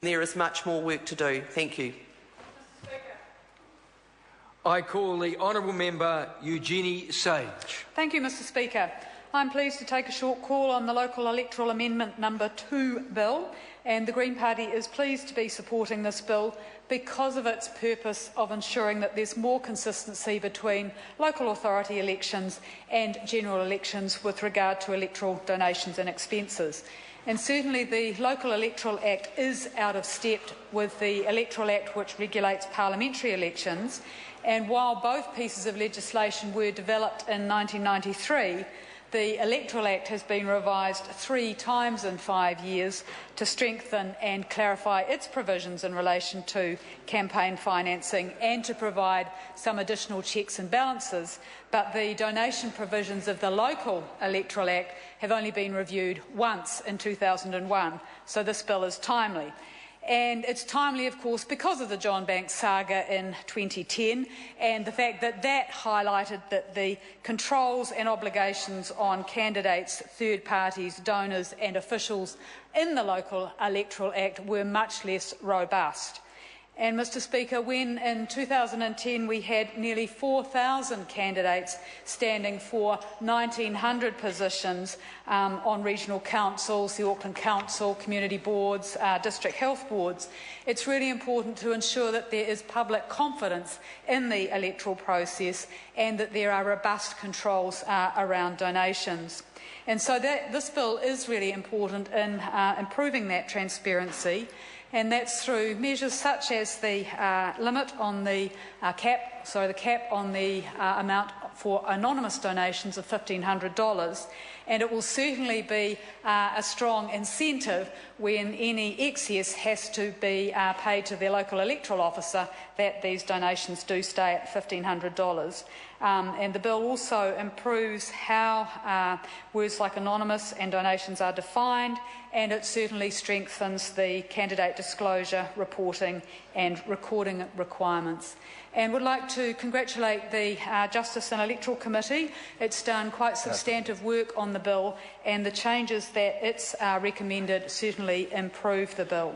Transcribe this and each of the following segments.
There is much more work to do. Thank you. I call the honourable member Eugenie Sage. Thank you, Mr Speaker. I'm pleased to take a short call on the local electoral amendment number 2 bill, and the Green Party is pleased to be supporting this bill because of its purpose of ensuring that there's more consistency between local authority elections and general elections with regard to electoral donations and expenses. And certainly the Local Electoral Act is out of step with the Electoral Act, which regulates parliamentary elections. And while both pieces of legislation were developed in 1993, the Electoral Act has been revised 3 times in 5 years to strengthen and clarify its provisions in relation to campaign financing and to provide some additional checks and balances. But the donation provisions of the Local Electoral Act have only been reviewed once in 2001, so this bill is timely. And it's timely, of course, because of the John Banks saga in 2010 and the fact that that highlighted that the controls and obligations on candidates, third parties, donors and officials in the Local Electoral Act were much less robust. And, Mr Speaker, when in 2010 we had nearly 4,000 candidates standing for 1,900 positions on regional councils, the Auckland Council, community boards, district health boards, it's really important to ensure that there is public confidence in the electoral process and that there are robust controls around donations. And so this bill is really important in improving that transparency. And that's through measures such as the limit on the cap on the amount for anonymous donations of $1,500, and it will certainly be a strong incentive when any excess has to be paid to their local electoral officer that these donations do stay at $1,500. And the bill also improves how words like anonymous and donations are defined, and it certainly strengthens the candidate disclosure, reporting and recording requirements. And would like to congratulate the Justice and Electoral Committee. It's done quite substantive work on the bill, and the changes that it's recommended certainly improve the bill.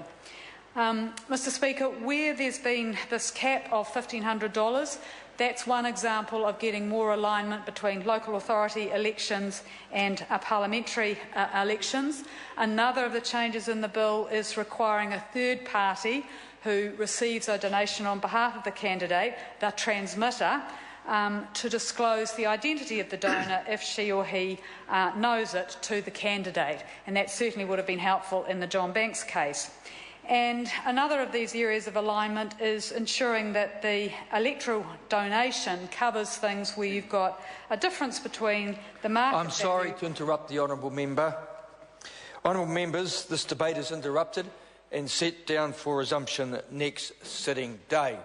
Mr Speaker, where there's been this cap of $1,500, that's one example of getting more alignment between local authority elections and parliamentary elections. Another of the changes in the bill is requiring a third party who receives a donation on behalf of the candidate, the transmitter, to disclose the identity of the donor if she or he knows it to the candidate. And that certainly would have been helpful in the John Banks case. And another of these areas of alignment is ensuring that the electoral donation covers things where you've got a difference between the market I'm sorry to interrupt the honourable member. Honourable members, this debate is interrupted and set down for resumption next sitting day.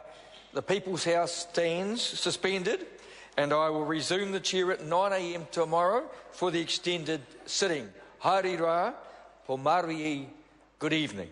The People's House stands suspended, and I will resume the chair at 9 a.m. tomorrow for the extended sitting. Haere rā, po marii, good evening.